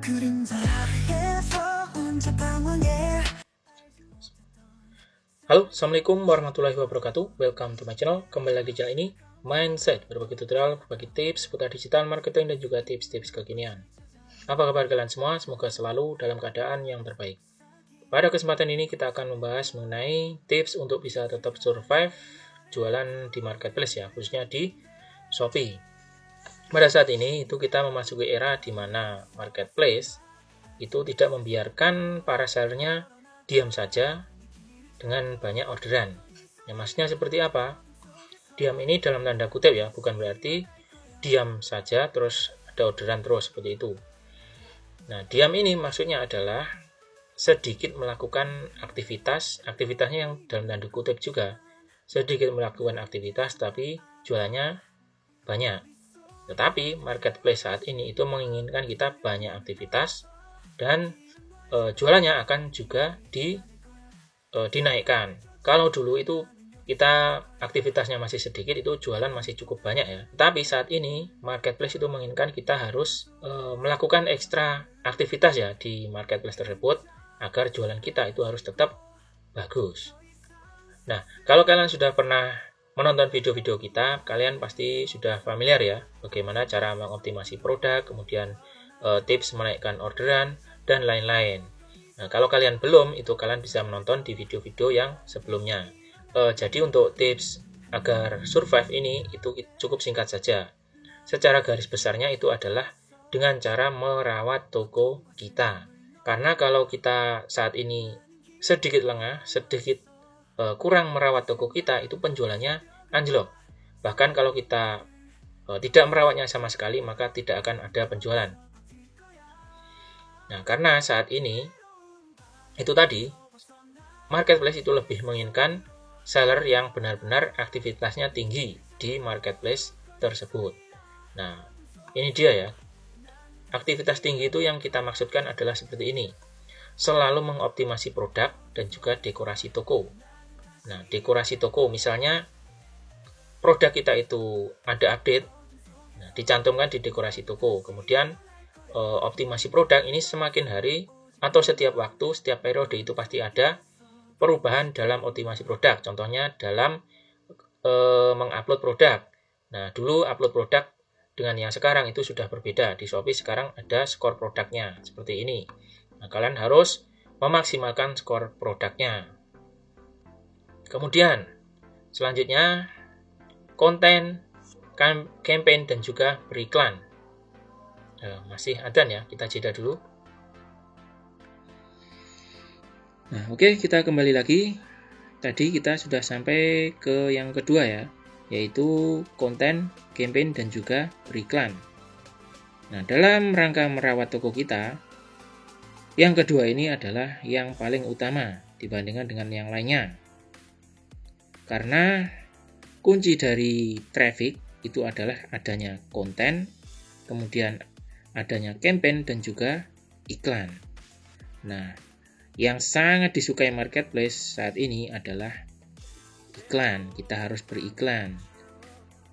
Halo, Assalamualaikum warahmatullahi wabarakatuh. Welcome to my channel. Kembali lagi di channel ini, Mindset, berbagi tutorial, berbagi tips seputar digital marketing dan juga tips-tips kekinian. Apa kabar kalian semua? Semoga selalu dalam keadaan yang terbaik. Pada kesempatan ini kita akan membahas mengenai tips untuk bisa tetap survive jualan di marketplace ya, khususnya di Shopee. Pada saat ini itu kita memasuki era di mana marketplace itu tidak membiarkan para sellernya diam saja dengan banyak orderan. Ya, maksudnya seperti apa? Diam ini dalam tanda kutip ya, bukan berarti diam saja terus ada orderan terus seperti itu. Nah, diam ini maksudnya adalah sedikit melakukan aktivitasnya yang dalam tanda kutip juga. Sedikit melakukan aktivitas tapi jualannya banyak. Tetapi marketplace saat ini itu menginginkan kita banyak aktivitas dan jualannya akan juga dinaikkan. Kalau dulu itu kita aktivitasnya masih sedikit, itu jualan masih cukup banyak ya. Tapi saat ini marketplace itu menginginkan kita harus melakukan ekstra aktivitas ya di marketplace tersebut agar jualan kita itu harus tetap bagus. Nah, kalau kalian sudah pernah menonton video-video kita, kalian pasti sudah familiar ya bagaimana cara mengoptimasi produk, kemudian tips menaikkan orderan dan lain-lain. Nah, kalau kalian belum, itu kalian bisa menonton di video-video yang sebelumnya. Jadi untuk tips agar survive ini itu cukup singkat saja. Secara garis besarnya itu adalah dengan cara merawat toko kita. Karena kalau kita saat ini sedikit lengah, sedikit kurang merawat toko kita, itu penjualannya anjlok. Bahkan kalau kita tidak merawatnya sama sekali, maka tidak akan ada penjualan. Nah, karena saat ini itu tadi, marketplace itu lebih menginginkan seller yang benar-benar aktivitasnya tinggi di marketplace tersebut. Nah, ini dia ya. Aktivitas tinggi itu yang kita maksudkan adalah seperti ini. Selalu mengoptimasi produk dan juga dekorasi toko. Nah, dekorasi toko misalnya produk kita itu ada update, nah, dicantumkan di dekorasi toko. Kemudian optimasi produk ini semakin hari atau setiap waktu, setiap periode itu pasti ada perubahan dalam optimasi produk. Contohnya dalam mengupload produk. Nah, dulu upload produk dengan yang sekarang itu sudah berbeda. Di Shopee sekarang ada skor produknya seperti ini. Nah, kalian harus memaksimalkan skor produknya. Kemudian selanjutnya konten, campaign dan juga beriklan. Masih adzan ya, kita jeda dulu. Nah, oke, kita kembali lagi. Tadi kita sudah sampai ke yang kedua ya, yaitu konten, campaign dan juga beriklan. Nah, dalam rangka merawat toko kita, yang kedua ini adalah yang paling utama dibandingkan dengan yang lainnya. Karena kunci dari traffic itu adalah adanya konten, kemudian adanya campaign dan juga iklan. Nah, yang sangat disukai marketplace saat ini adalah iklan. Kita harus beriklan.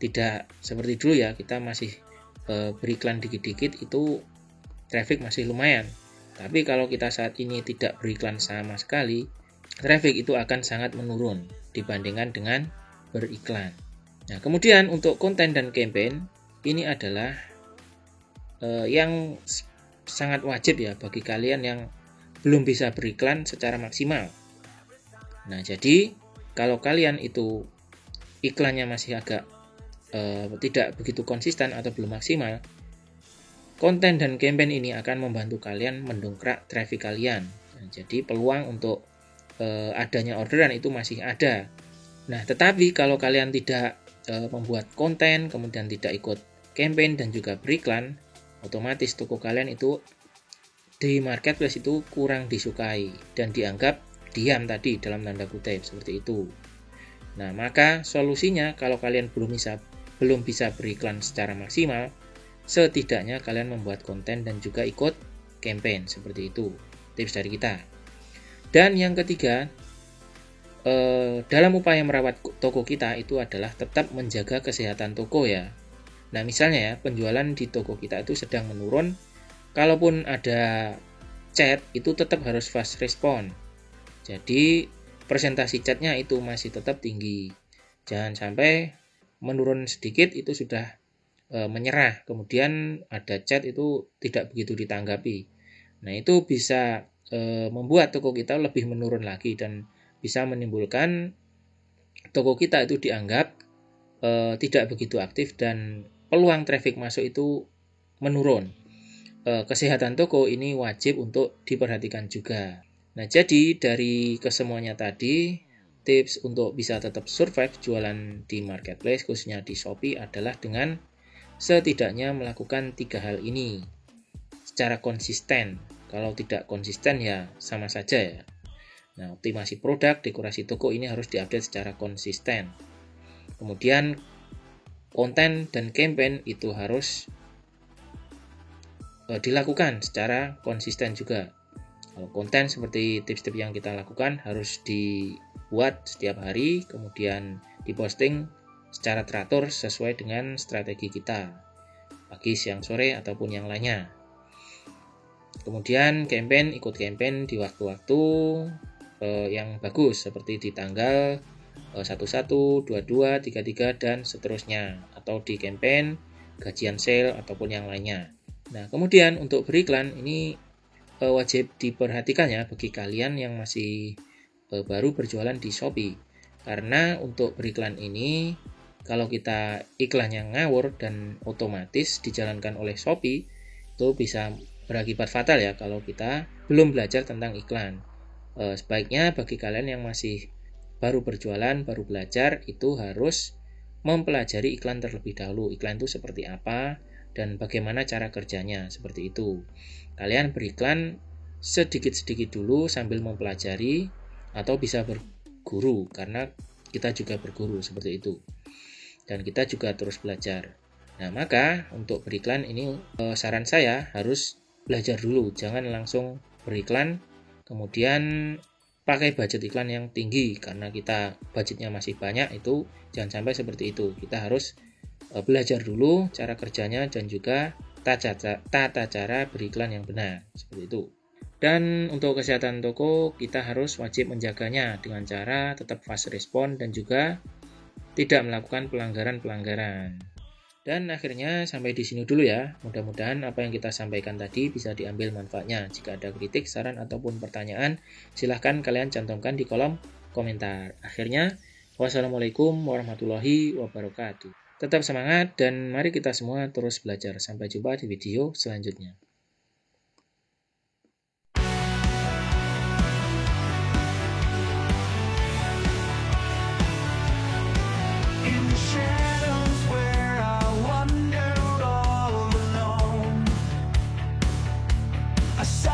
Tidak seperti dulu ya, kita masih beriklan dikit-dikit itu traffic masih lumayan. Tapi kalau kita saat ini tidak beriklan sama sekali, traffic itu akan sangat menurun dibandingkan dengan beriklan. Nah, kemudian untuk konten dan campaign ini adalah yang sangat wajib ya bagi kalian yang belum bisa beriklan secara maksimal. Nah, jadi kalau kalian itu iklannya masih agak tidak begitu konsisten atau belum maksimal, konten dan campaign ini akan membantu kalian mendongkrak traffic kalian. Nah, jadi peluang untuk adanya orderan itu masih ada. Nah, tetapi kalau kalian tidak membuat konten, kemudian tidak ikut campaign dan juga beriklan, otomatis toko kalian itu di marketplace itu kurang disukai dan dianggap diam tadi dalam tanda kutip seperti itu. Nah, maka solusinya kalau kalian belum bisa beriklan secara maksimal, setidaknya kalian membuat konten dan juga ikut campaign seperti itu. Tips dari kita. Dan yang ketiga, dalam upaya merawat toko kita itu adalah tetap menjaga kesehatan toko ya. Nah, misalnya ya, penjualan di toko kita itu sedang menurun kalaupun ada chat itu tetap harus fast respon. Jadi presentasi chatnya itu masih tetap tinggi. Jangan sampai menurun sedikit itu sudah menyerah. Kemudian ada chat itu tidak begitu ditanggapi. Nah, itu bisa membuat toko kita lebih menurun lagi dan bisa menimbulkan toko kita itu dianggap tidak begitu aktif dan peluang traffic masuk itu menurun. Kesehatan toko ini wajib untuk diperhatikan juga. Nah, jadi dari kesemuanya tadi, tips untuk bisa tetap survive jualan di marketplace, khususnya di Shopee, adalah dengan setidaknya melakukan 3 hal ini secara konsisten. Kalau tidak konsisten ya sama saja ya. Nah, optimasi produk, dekorasi toko ini harus diupdate secara konsisten. Kemudian konten dan campaign itu harus dilakukan secara konsisten juga. Kalau konten seperti tips-tips yang kita lakukan harus dibuat setiap hari, kemudian diposting secara teratur sesuai dengan strategi kita, pagi, siang, sore, ataupun yang lainnya. Kemudian ikut campaign di waktu-waktu yang bagus, seperti di tanggal 11, 22, 33, dan seterusnya, atau di campaign gajian sale ataupun yang lainnya. Nah, kemudian untuk beriklan ini wajib diperhatikan ya bagi kalian yang masih baru berjualan di Shopee. Karena untuk beriklan ini, kalau kita iklannya ngawur dan otomatis dijalankan oleh Shopee, itu bisa berakibat fatal ya kalau kita belum belajar tentang iklan. Sebaiknya bagi kalian yang masih baru berjualan, baru belajar, itu harus mempelajari iklan terlebih dahulu. Iklan itu seperti apa dan bagaimana cara kerjanya, seperti itu. Kalian beriklan sedikit-sedikit dulu sambil mempelajari, atau bisa berguru, karena kita juga berguru seperti itu. Dan kita juga terus belajar. Nah, maka untuk beriklan ini saran saya harus belajar dulu, jangan langsung beriklan kemudian pakai budget iklan yang tinggi karena kita budgetnya masih banyak. Itu jangan sampai seperti itu. Kita harus belajar dulu cara kerjanya dan juga tata cara beriklan yang benar, seperti itu. Dan untuk kesehatan toko, kita harus wajib menjaganya dengan cara tetap fast respon dan juga tidak melakukan pelanggaran-pelanggaran. Dan akhirnya sampai di sini dulu ya. Mudah-mudahan apa yang kita sampaikan tadi bisa diambil manfaatnya. Jika ada kritik, saran, ataupun pertanyaan, silahkan kalian cantumkan di kolom komentar. Akhirnya, wassalamualaikum warahmatullahi wabarakatuh. Tetap semangat dan mari kita semua terus belajar. Sampai jumpa di video selanjutnya. I